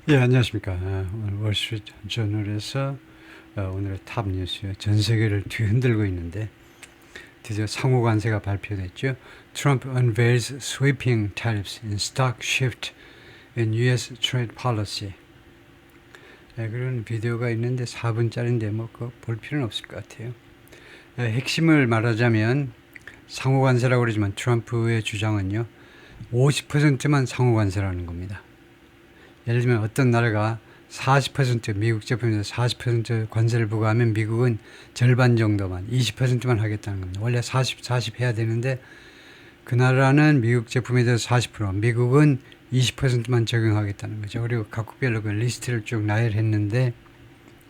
예, 안녕하십니까. 오늘 월스트리트 저널에서 오늘의 탑 뉴스요. 전 세계를 뒤흔들고 있는데 드디어 상호 관세가 발표됐죠. Trump unveils sweeping tariffs in stock shift in U.S. trade policy. 그런 비디오가 있는데 4분짜리인데 뭐 볼 필요는 없을 것 같아요. 핵심을 말하자면 상호 관세라고 그러지만 트럼프의 주장은요. 50%만 상호 관세라는 겁니다. 예를 들면 어떤 나라가 40% 미국 제품에서 40% 관세를 부과하면 미국은 절반 정도만 20%만 하겠다는 겁니다. 원래 40 해야 되는데 그 나라는 미국 제품에 대해서 40%, 미국은 20%만 적용하겠다는 거죠. 그리고 각국별로 그 리스트를 쭉 나열했는데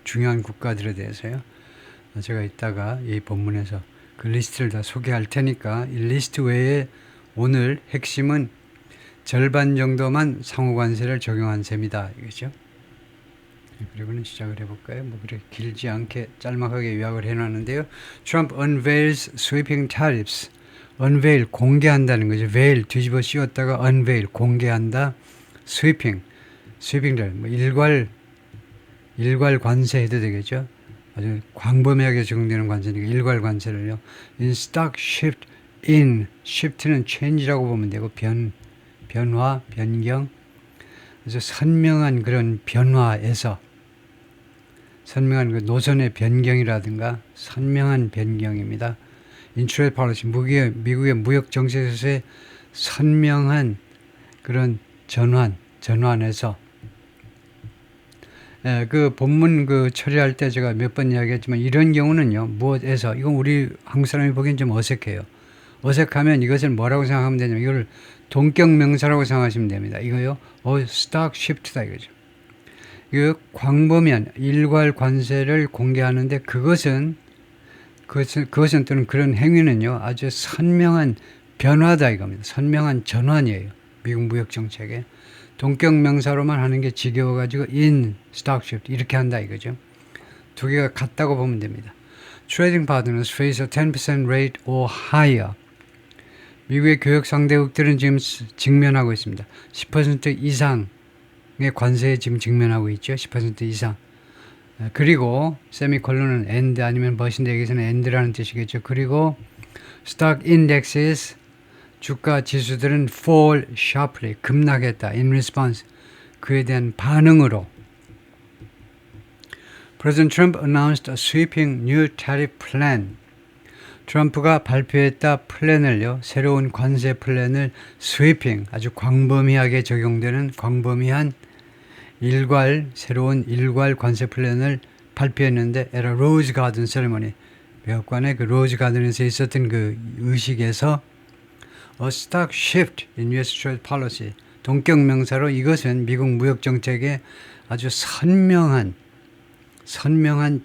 중요한 국가들에 대해서요. 제가 이따가 이 본문에서 그 리스트를 다 소개할 테니까 이 리스트 외에 오늘 핵심은 절반 정도만 상호관세를 적용한 셈이다 이거죠. 그리고는 시작을 해볼까요? 뭐 그렇게 길지 않게 짤막하게 요약을 해놨는데요. Trump unveils sweeping tariffs. unveil 공개한다는 거죠. veil 뒤집어 씌웠다가 unveil 공개한다. sweeping 뭐 일괄 관세 해도 되겠죠. 아주 광범위하게 적용되는 관세니까 일괄 관세를요. in stock shift in shift는 change라고 보면 되고 변화, 변경, 그래서 선명한 그런 변화에서 선명한 그 노선의 변경이라든가 선명한 변경입니다. 인트레이드 폴리시 미국의 무역 정책에서의 선명한 그런 전환에서 그 본문 그 처리할 때 제가 몇 번 이야기했지만 이런 경우는요 무엇에서 이건 우리 한국 사람이 보기엔 좀 어색해요. 어색하면 이것을 뭐라고 생각하면 되냐면 이걸 동격 명사라고 생각하시면 됩니다. 이거요. 스톡 시프트다 이거죠. 이거 광범위한 일괄 관세를 공개하는데 그것은 또는 그런 행위는요. 아주 선명한 변화다 이겁니다. 선명한 전환이에요. 미국 무역 정책에. 동격 명사로만 하는 게 지겨워가지고 in stock shift 이렇게 한다 이거죠. 두 개가 같다고 보면 됩니다. Trading partners face a 10% rate or higher. 미국의 교역 상대국들은 지금 직면하고 있습니다. 10% 이상의 관세에 지금 직면하고 있죠. 10% 이상. 그리고 세미콜론은 and 아니면 버신데 여기서는 and라는 뜻이겠죠. 그리고 stock indexes 주가 지수들은 fall sharply 급락했다. in response 그에 대한 반응으로 President Trump announced a sweeping new tariff plan. 트럼프가 발표했다 플랜을요. 새로운 관세 플랜을 스위핑 아주 광범위하게 적용되는 광범위한 새로운 일괄 관세 플랜을 발표했는데 at a Rose Garden ceremony 백악관의 그 로즈 가든에서 있었던 그 의식에서 a stock shift in U.S. trade policy 동격 명사로 이것은 미국 무역 정책의 아주 선명한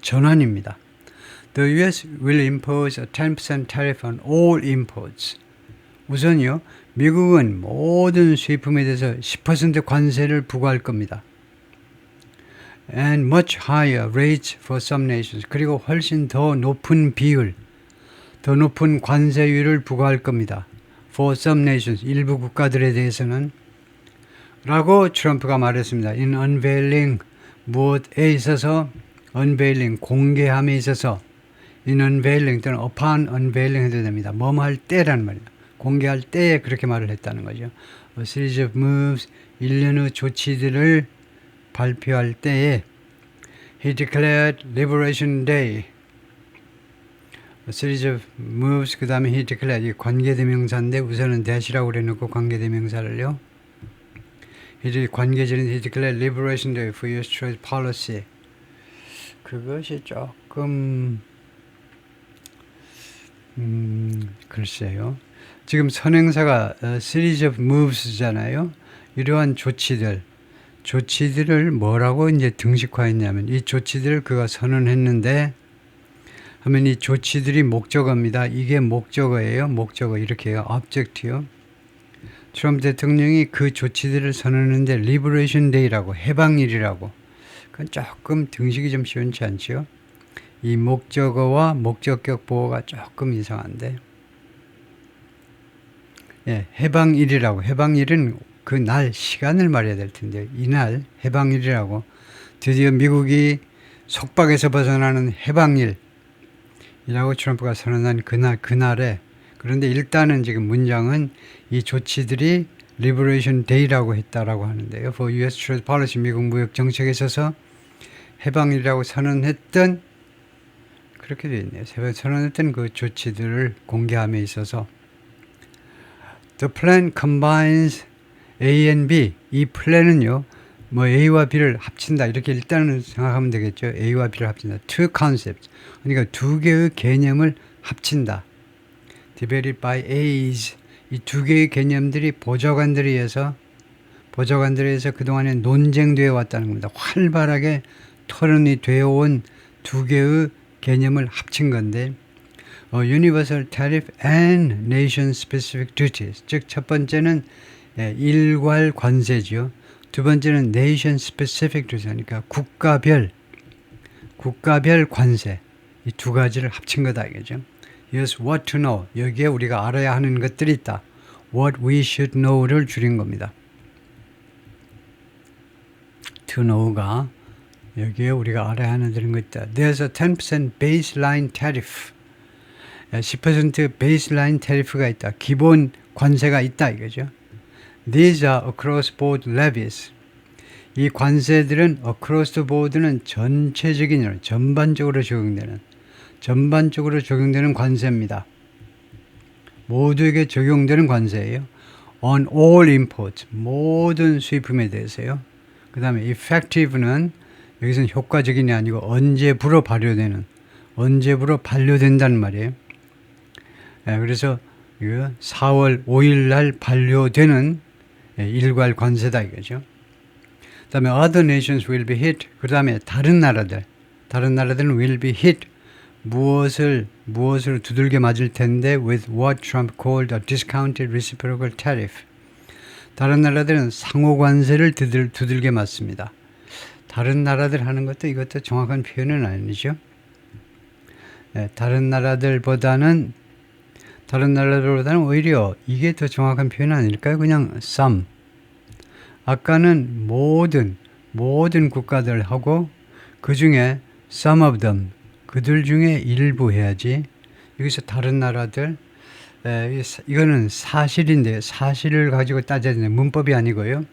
전환입니다. The U.S. will impose a 10% tariff on all imports. 우선요, 미국은 모든 수입품에 대해서 10% 관세를 부과할 겁니다. And much higher rates for some nations. 그리고 훨씬 더 높은 비율, 더 높은 관세율을 부과할 겁니다. For some nations, 일부 국가들에 대해서는 라고 트럼프가 말했습니다. In unveiling, 무엇에 있어서 unveiling, 공개함에 있어서 in unveiling 또는 upon unveiling 해도 됩니다. 뭐뭐 할 때라는 말이에요. 공개할 때에 그렇게 말을 했다는 거죠. A series of moves, 일련의 조치들을 발표할 때에 he declared Liberation Day. A series of moves 그 다음에 he declared 관계대명사인데 우선은 that이라고 그래놓고 관계대명사를요. 관계절인 he declared Liberation Day for U.S. trade policy. 그것이 조금 글쎄요. 지금 선행사가 series of moves잖아요. 이러한 조치들을 뭐라고 이제 등식화했냐면 이 조치들을 그가 선언했는데 하면 이 조치들이 목적어입니다. 이게 목적어예요. 목적어 이렇게 해요. object요. 트럼프 대통령이 그 조치들을 선언했는데 Liberation Day라고 해방일이라고 그건 조금 등식이 좀 시원치 않죠. 이 목적어와 목적격 보호가 조금 이상한데 해방일이라고 해방일은 그 날 시간을 말해야 될 텐데 이날 해방일이라고 드디어 미국이 속박에서 벗어나는 해방일이라고 트럼프가 선언한 그날에 그런데 일단은 지금 문장은 이 조치들이 Liberation Day라고 했다라고 하는데요. For U.S. Trade Policy 미국 무역 정책에 있어서 해방일이라고 선언했던 그렇게 되어 있네요. 선언했던 그 조치들을 공개함에 있어서 The plan combines A and B. 이 플랜은요. 뭐 A와 B를 합친다. 이렇게 일단은 생각하면 되겠죠. A와 B를 합친다. Two concepts. 그러니까 두 개의 개념을 합친다. Debated by A's. 이 두 개의 개념들이 보좌관들에 의해서 그동안에 논쟁되어 왔다는 겁니다. 활발하게 토론이 되어 온 두 개의 개념을 합친 건데 Universal Tariff and Nation Specific Duties. 즉 첫 번째는 일괄 관세죠. 두 번째는 Nation Specific Duties. 그러니까 국가별 관세. 이 두 가지를 합친 거다 이거죠. Yes, what to know. 여기에 우리가 알아야 하는 것들이 있다. What we should know를 줄인 겁니다. To know가 여기에 우리가 알아야 하는 것 있다. There's a 10% baseline tariff. 10% baseline tariff가 있다. 기본 관세가 있다 이거죠. These are across board levies. 이 관세들은 across the board는 전체적인 전반적으로 적용되는 관세입니다. 모두에게 적용되는 관세예요. On all imports. 모든 수입품에 대해서요. 그 다음에 effective는 여기서는 효과적인이 아니고 언제부로 반려된다는 말이에요. 그래서 4월 5일 날 반려되는 일괄 관세다 이거죠. 그 다음에 other nations will be hit. 그 다음에 다른 나라들은 will be hit. 무엇을 두들겨 맞을 텐데 with what Trump called a discounted reciprocal tariff. 다른 나라들은 상호 관세를 두들겨 맞습니다. 다른 나라들 하는 것도 이것도 정확한 표현은 아니죠. 다른 나라들보다는 오히려 이게 더 정확한 표현 아닐까요? 그냥 some. 아까는 모든 국가들하고 그 중에 some of them. 그들 중에 일부 해야지. 여기서 다른 나라들. 이거는 사실인데 사실을 가지고 따져야 되는 문법이 아니고요.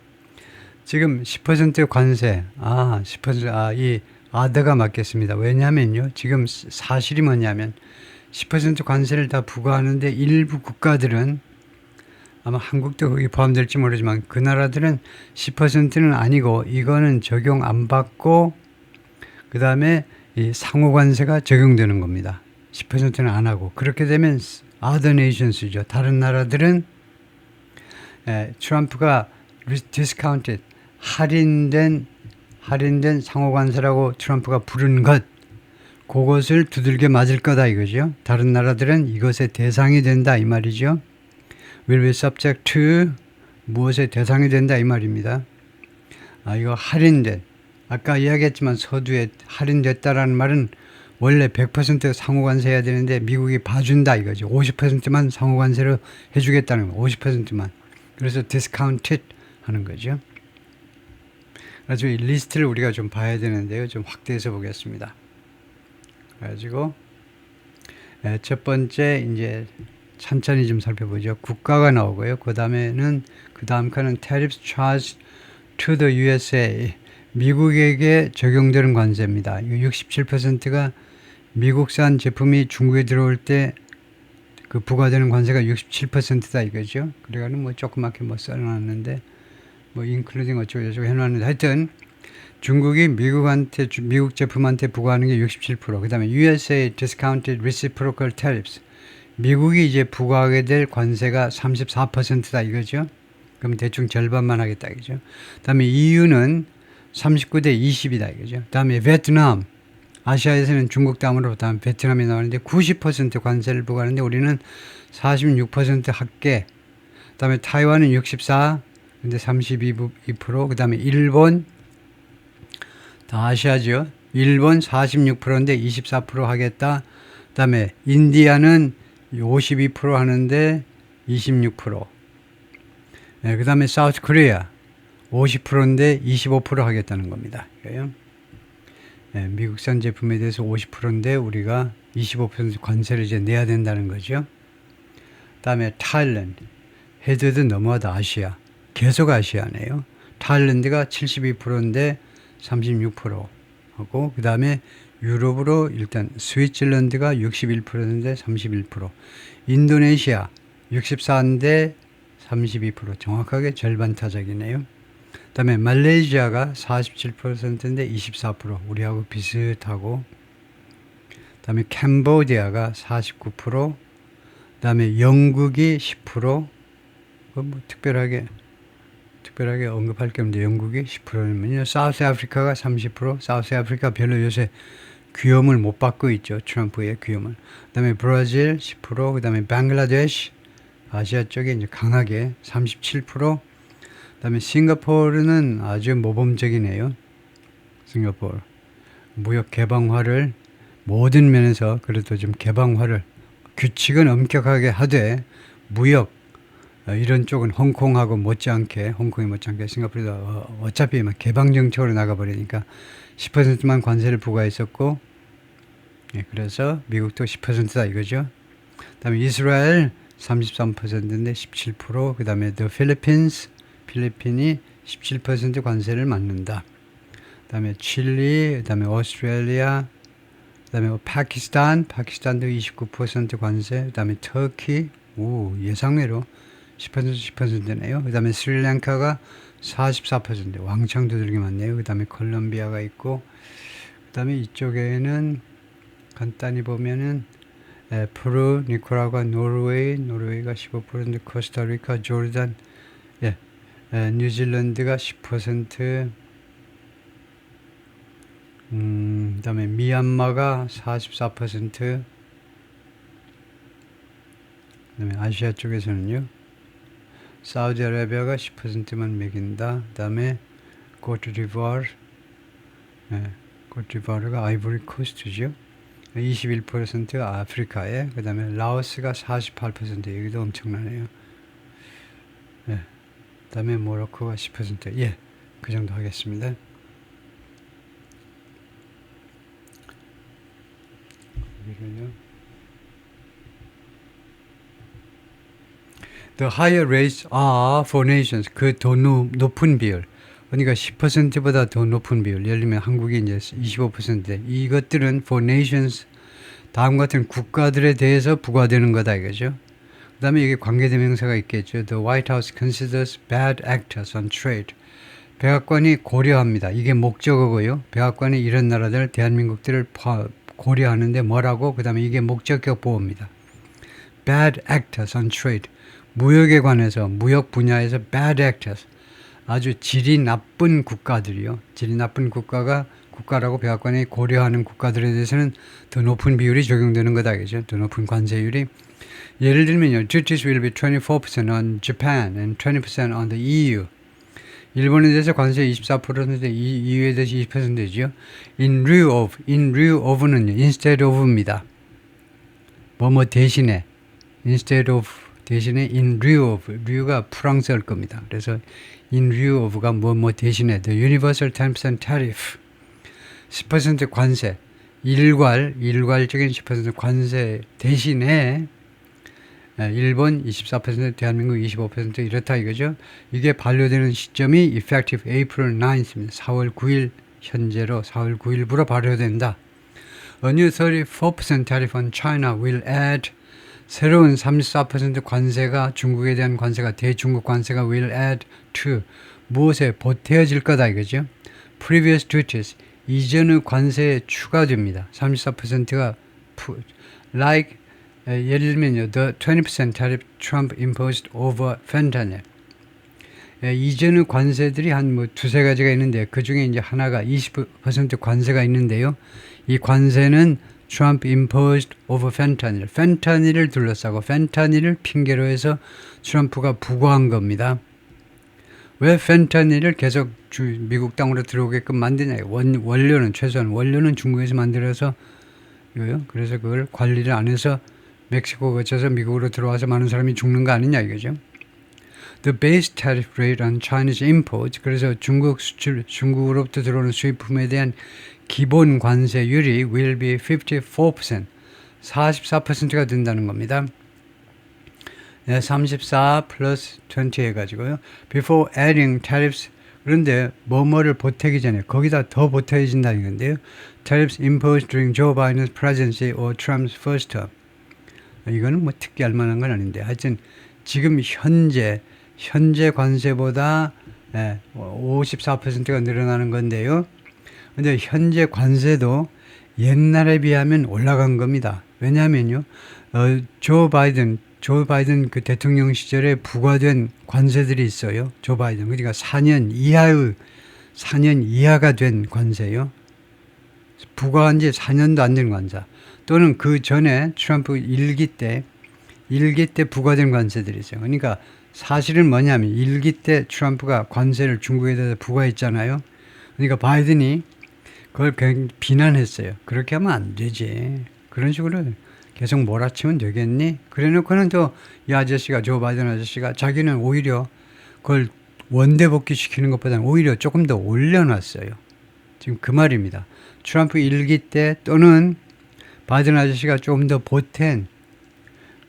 지금 10% 관세, 10%, 이 아더가 맞겠습니다. 왜냐면요, 지금 사실이 뭐냐면 10% 관세를 다 부과하는데 일부 국가들은 아마 한국도 거기 포함될지 모르지만 그 나라들은 10%는 아니고 이거는 적용 안 받고 그 다음에 이 상호 관세가 적용되는 겁니다. 10%는 안 하고 그렇게 되면 other nations죠. 다른 나라들은 트럼프가 discounted 할인된 상호관세라고 트럼프가 부른 그것을 두들겨 맞을 거다 이거죠. 다른 나라들은 이것의 대상이 된다 이 말이죠. will be subject to 무엇의 대상이 된다 이 말입니다. 이거 할인된 아까 이야기했지만 서두에 할인됐다라는 말은 원래 100% 상호관세 해야 되는데 미국이 봐준다 이거죠. 50%만 상호관세로 해주겠다는 거. 50%만. 그래서 discounted 하는 거죠. 그래서 이 리스트를 우리가 좀 봐야 되는데요. 좀 확대해서 보겠습니다. 그래가지고 첫 번째 이제 천천히 좀 살펴보죠. 국가가 나오고요. 그 다음 칸은 tariffs charged to the USA. 미국에게 적용되는 관세입니다. 67%가 미국산 제품이 중국에 들어올 때 그 부과되는 관세가 67%다 이거죠. 그래가지고 뭐 조그맣게 써놨는데 including 어쩌고저쩌고 해놨는데 하여튼 중국이 미국 제품한테 부과하는 게 67%. 그 다음에 USA discounted reciprocal tariffs. 미국이 이제 부과하게 될 관세가 34%다 이거죠. 그럼 대충 절반만 하겠다 이거죠. 그 다음에 EU는 39대 20이다 이거죠. 그 다음에 베트남. 아시아에서는 중국 다음으로 다음 베트남이 나오는데 90% 관세를 부과하는데 우리는 46% 합계. 그 다음에 타이완은 64, 근데 32%. 그 다음에 일본, 다 아시아죠. 일본 46%인데 24% 하겠다. 그 다음에 인디아는 52% 하는데 26%. 그 다음에 사우스 코리아 50%인데 25% 하겠다는 겁니다. 이거요. 미국산 제품에 대해서 50%인데 우리가 25% 관세를 이제 내야 된다는 거죠. 다음에 타일랜드, 헤드도 너무하다. 아시아, 계속 아시아네요. 타일랜드가 72%인데 36% 하고, 그 다음에 유럽으로 일단 스위tzerland가 61%인데 31%, 인도네시아 64인데 32%, 정확하게 절반 타작이네요. 그 다음에 말레이시아가 47%인데 24%, 우리하고 비슷하고, 그 다음에 캄보디아가 49%, 그 다음에 영국이 10%, 뭐 특별하게 언급할 게 없는데 영국이 10%면요. 사우스 아프리카가 30%, 사우스 아프리카 별로 요새 귀염을 못 받고 있죠. 트럼프의 귀염을. 그 다음에 브라질 10%, 그 다음에 방글라데시, 아시아 쪽에 이제 강하게 37%, 그 다음에 싱가포르는 아주 모범적이네요. 싱가포르. 무역 개방화를 모든 면에서 그래도 좀 개방화를 규칙은 엄격하게 하되 무역 이런 쪽은 홍콩이 못지않게 싱가포르도 어차피 막 개방 정책으로 나가버리니까 10%만 관세를 부과했었고, 그래서 미국도 10%다 이거죠. 그다음에 이스라엘 33%인데 17%, 그다음에 필리핀이 17% 관세를 맞는다. 그다음에 칠리, 그다음에 오스트레일리아, 그다음에 파키스탄도 29% 관세, 그다음에 터키, 예상외로 10%네요. 그 다음에 스리랑카가 44%, 왕창 두들기 많네요. 그 다음에 콜롬비아가 있고, 그 다음에 이쪽에는 간단히 보면은 페루, 니카라과, 노르웨이가 15%, 코스타리카, 조르단, 뉴질랜드가 10%, 그 다음에 미얀마가 44%, 그 다음에 아시아 쪽에서는요, 사우디아라비아가 10%만 매긴다. 그 다음에 코트디부아르가 아이보리 코스트죠. 21% 아프리카에, 그 다음에 라오스가 48%, 여기도 엄청나네요. 그 다음에 모로코가 10%, 그 정도 하겠습니다. 여기는요. The higher rates are for nations. 그 더 높은 비율. 그러니까 10%보다 더 높은 비율. 예를 들면 한국이 이제 25%인데 이것들은 for nations, 다음 같은 국가들에 대해서 부과되는 거다 이거죠. 그 다음에 여기 관계대명사가 있겠죠. The White House considers bad actors on trade. 백악관이 고려합니다. 이게 목적어고요. 백악관이 이런 나라들, 대한민국들을 고려하는데 뭐라고? 그 다음에 이게 목적격 보호입니다. Bad actors on trade. 무역에 관해서, 무역 분야에서 bad actors, 아주 질이 나쁜 국가들이요. 질이 나쁜 국가라고 백악관이 고려하는 국가들에 대해서는 더 높은 비율이 적용되는 거다. 그죠? 더 높은 관세율이. 예를 들면요. Duties will be 24% on Japan and 20% on the EU. 일본에 대해서 관세 24%인데 EU에 대해서 20%죠. In lieu of는 instead of입니다. 뭐뭐 대신에, instead of 대신에 in lieu of, lieu가 프랑스어일 겁니다. 그래서 in lieu of가 뭐뭐 대신에, the universal 10% tariff, 10% 관세, 일괄적인 10% 관세 대신에 일본 24%, 대한민국 25% 이렇다 이거죠. 이게 반려되는 시점이 effective April 9th입니다. 4월 9일 현재로 4월 9일부로 발효된다. A new 34% tariff on China will add, 새로운 34% 관세가, 중국에 대한 관세가, 대중국 관세가 will add to, 무엇에 보태어질 거다 이거죠. Previous duties, 이전의 관세에 추가됩니다. 34%가 like, 예를 들면요, the 20% tariff Trump imposed over fentanyl. 이전의 관세들이 한 뭐 두세 가지가 있는데 그 중에 이제 하나가 20% 관세가 있는데요. 이 관세는 Trump imposed over fentanyl. 펜타닐을 둘러싸고 펜타닐을 핑계로 해서 트럼프가 부과한 겁니다. 왜 펜타닐을 계속 미국 땅으로 들어오게끔 만드냐. 원료는 최소한 원료는 중국에서 만들어서 이거요. 그래서 그걸 관리를 안 해서 멕시코 거쳐서 미국으로 들어와서 많은 사람이 죽는 거 아니냐 이거죠. the base tariff rate on Chinese imports. 그래서 중국으로부터 들어오는 수입품에 대한 기본 관세율이 will be 54%. 44%가 된다는 겁니다. 네, 34 플러스 20 해가지고요. Before adding tariffs. 그런데 뭐뭐를 보태기 전에 거기다 더 보태진다는 건데요. Tariffs imposed during Joe Biden's presidency or Trump's first term. 이거는 뭐 특별할 만한 건 아닌데 하여튼 지금 현재 관세보다 54%가 늘어나는 건데요. 근데 현재 관세도 옛날에 비하면 올라간 겁니다. 왜냐하면요. 조 바이든 그 대통령 시절에 부과된 관세들이 있어요. 조 바이든. 그러니까 4년 이하가 된 관세요. 부과한 지 4년도 안 된 관세. 또는 그 전에 트럼프 1기 때 부과된 관세들이 있어요. 그러니까 사실은 뭐냐면 1기 때 트럼프가 관세를 중국에 대해서 부과했잖아요. 그러니까 바이든이 그걸 비난했어요. 그렇게 하면 안 되지. 그런 식으로 계속 몰아치면 되겠니? 그래 놓고는 또 이 아저씨가 조 바이든 아저씨가 자기는 오히려 그걸 원대복귀 시키는 것보다는 오히려 조금 더 올려놨어요. 지금 그 말입니다. 트럼프 1기 때 또는 바이든 아저씨가 조금 더 보탠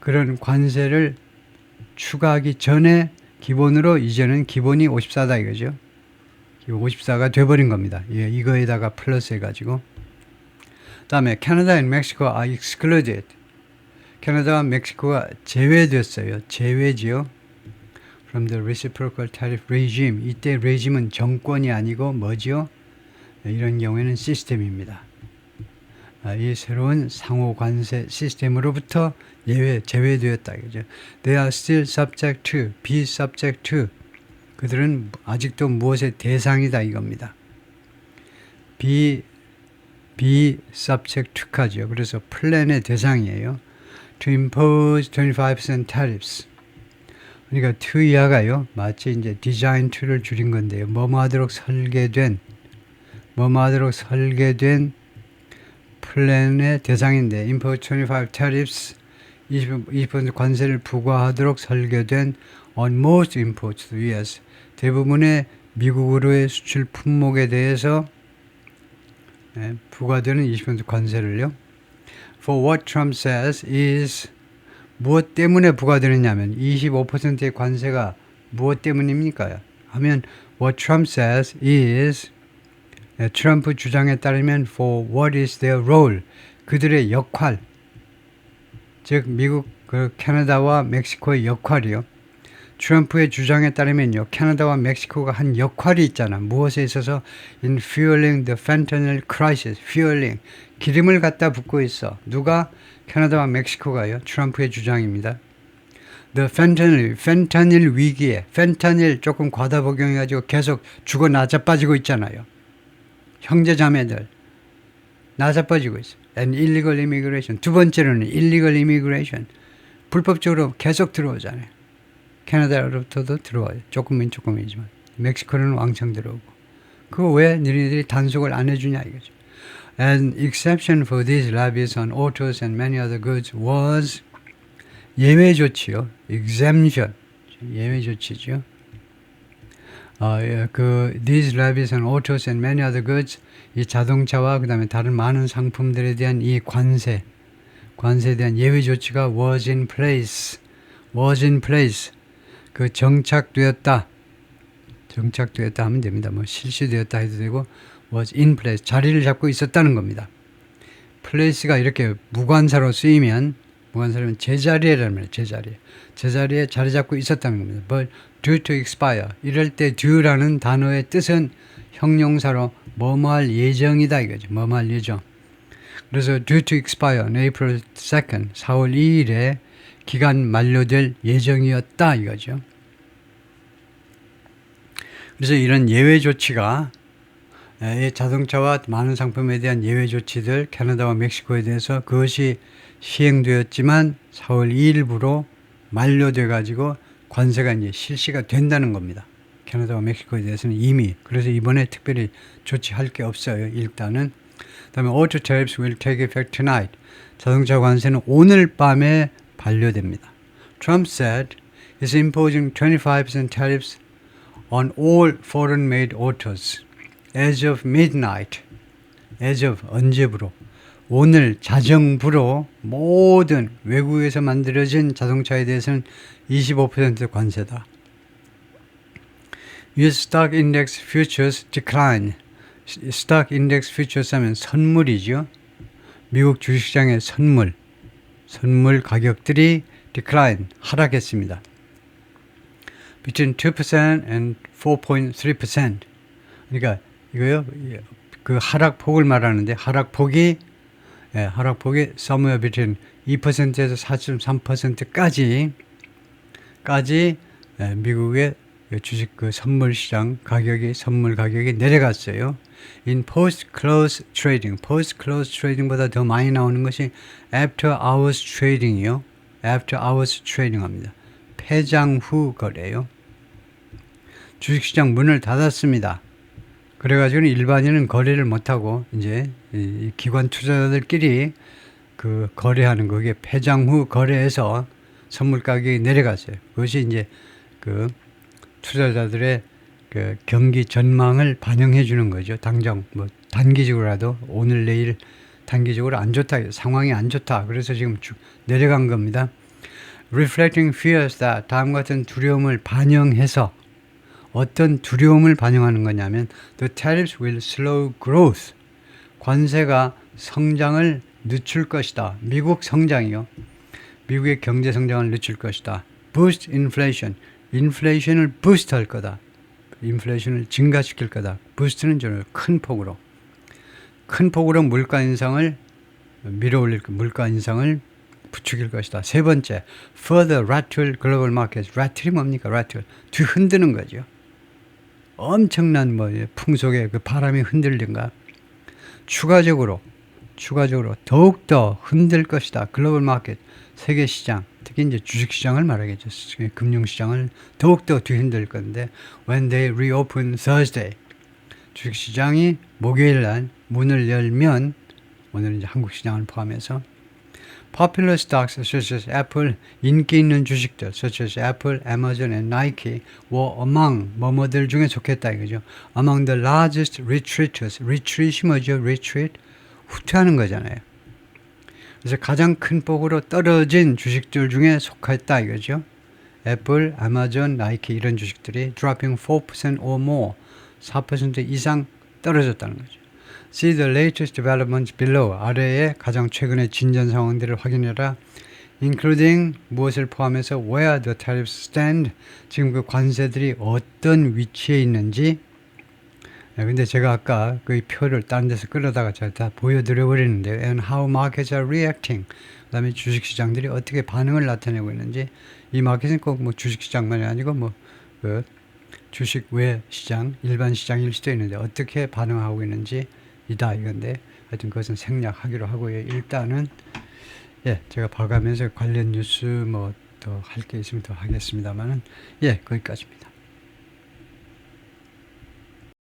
그런 관세를 추가하기 전에 기본으로 이제는 기본이 54다 이거죠. 54가 돼버린 겁니다. 예, 이거에다가 플러스 해가지고. 다음에 Canada and Mexico are excluded. 캐나다와 멕시코가 제외됐어요. 제외지요. From the reciprocal tariff regime. 이때 regime은 정권이 아니고 뭐지요? 이런 경우에는 시스템입니다. 이 새로운 상호 관세 시스템으로부터 제외되었다. 그죠? They are still subject to, be subject to. 그들은 아직도 무엇의 대상이다 이겁니다. be subject to까지요. 그래서 플랜의 대상이에요. To impose 25% tariffs. 그러니까 to 이하가요. 마치 이제 design to를 줄인 건데요. 뭐뭐하도록 설계된 플랜의 대상인데 impose 25 tariffs 20% 관세를 부과하도록 설계된 on most imports to US 대부분의 미국으로의 수출 품목에 대해서 부과되는 20% 관세를요. For what Trump says is 무엇 때문에 부과되느냐면 25%의 관세가 무엇 때문입니까? 하면 what Trump says is 트럼프 주장에 따르면 for what is their role 그들의 역할 즉 미국 캐나다와 멕시코의 역할이요. 트럼프의 주장에 따르면요. 캐나다와 멕시코가 한 역할이 있잖아. 무엇에 있어서 in fueling the fentanyl crisis. fueling. 기름을 갖다 붓고 있어. 누가? 캐나다와 멕시코가요. 트럼프의 주장입니다. The fentanyl 위기에 fentanyl 조금 과다 복용해가지고 계속 죽어 나자빠지고 있잖아요. 형제자매들 나자빠지고 있어. And illegal immigration. 두 번째로는 illegal immigration. 불법적으로 계속 들어오잖아요. 캐나다로부터도 들어와요. 조금이지만. 멕시코는 왕창 들어오고. 그거 왜 너희들이 단속을 안 해주냐 이거죠. An exception for these levies on autos and many other goods was 예외 조치요. exemption. 예외 조치죠. these levies on autos and many other goods 이 자동차와 그 다음에 다른 많은 상품들에 대한 이 관세에 대한 예외 조치가 was in place. 그 정착되었다 하면 됩니다. 뭐 실시되었다 해도 되고 was in place 자리를 잡고 있었다는 겁니다. place가 이렇게 무관사로 쓰이면 제자리에라는 말이에요. 제자리에 자리 잡고 있었다는 겁니다. But due to expire 이럴 때 due라는 단어의 뜻은 형용사로 뭐뭐할 예정이다 이거죠. 뭐뭐할 예정. 그래서 due to expire on April 2nd 4월 2일에 기간 만료될 예정이었다 이거죠. 그래서 이런 예외 조치가 자동차와 많은 상품에 대한 예외 조치들 캐나다와 멕시코에 대해서 그것이 시행되었지만 4월 2일부로 만료돼 가지고 관세가 이제 실시가 된다는 겁니다. 캐나다와 멕시코에 대해서는 이미. 그래서 이번에 특별히 조치할 게 없어요. 일단은. 그다음에 auto tariffs will take effect tonight. 자동차 관세는 오늘 밤에 반려됩니다. Trump said is imposing 25% tariffs on all foreign-made autos as of midnight. as of 언제부로? 오늘 자정부로 모든 외국에서 만들어진 자동차에 대해서는 25% 관세다. US Stock Index Futures decline. Stock Index Futures 하면 선물이죠. 미국 주식시장의 선물 가격들이 decline, 하락했습니다. Between 2% and 4.3%. 그러니까 이거요, 그 하락폭을 말하는데 하락폭이 somewhere between 2%에서 4.3%까지 미국의 주식 선물 가격이 내려갔어요. In post-close trading, post-close trading보다 더 많이 나오는 것이 after hours trading이요. after hours trading 합니다. 폐장 후 거래요. 주식시장 문을 닫았습니다. 그래가지고 일반인은 거래를 못하고 이제 이 기관 투자자들끼리 그 거래하는 거기에 폐장 후 거래에서 선물 가격이 내려갔어요. 그것이 이제 그 투자자들의 그 경기 전망을 반영해 주는 거죠. 당장 뭐 단기적으로라도 오늘 내일 단기적으로 안 좋다, 상황이 안 좋다. 그래서 지금 내려간 겁니다. Reflecting fears that, 다음과 같은 두려움을 반영해서, 어떤 두려움을 반영하는 거냐면 the tariffs will slow growth. 관세가 성장을 늦출 것이다. 미국 성장이요. 미국의 경제 성장을 늦출 것이다. Boost inflation. 인플레이션을 부스트 할 거다. 인플레이션을 증가시킬 거다. 부스트는 좀 큰 폭으로 물가 인상을 밀어올릴, 물가 인상을 부추길 것이다. 세 번째, further rattle global markets. rattle이 뭡니까? rattle. 뒤흔드는 거죠. 엄청난 풍속의 그 바람이 흔들린가. 추가적으로 더욱더 흔들 것이다. 글로벌 마켓, 세계 시장, 특히 이제 주식 시장을 말하겠죠. 금융 시장을 더욱더 뒤흔들 건데, when they reopen Thursday, 주식 시장이 목요일 날 문을 열면, 오늘은 이제 한국 시장을 포함해서 popular stocks such as Apple, 인기 있는 주식들 such as Apple, Amazon and Nike were among 뭐뭐들 중에 속했다 이거죠. among the largest retreaters. retreat이 뭐죠? retreat, 후퇴하는 거잖아요. 그래서 가장 큰 폭으로 떨어진 주식들 중에 속했다 이거죠. 애플, 아마존, 나이키 이런 주식들이 dropping 4% or more, 4% 이상 떨어졌다는 거죠. See the latest developments below. 아래에 가장 최근의 진전 상황들을 확인해라. including 무엇을 포함해서 where the tariffs stand. 지금 그 관세들이 어떤 위치에 있는지. 근데 제가 아까 그 표를 다른 데서 끌어다가 제가 다 보여드려 버리는데, and how markets are reacting. 그 다음에 주식시장들이 어떻게 반응을 나타내고 있는지. 이 마켓은 꼭 뭐 주식시장만이 아니고 그 주식 외 시장, 일반 시장일 수도 있는데 어떻게 반응하고 있는지 이다 이건데, 하여튼 그것은 생략하기로 하고요. 일단은 제가 봐가면서 관련 뉴스 더 할 게 있으면 더 하겠습니다만은 거기까지입니다.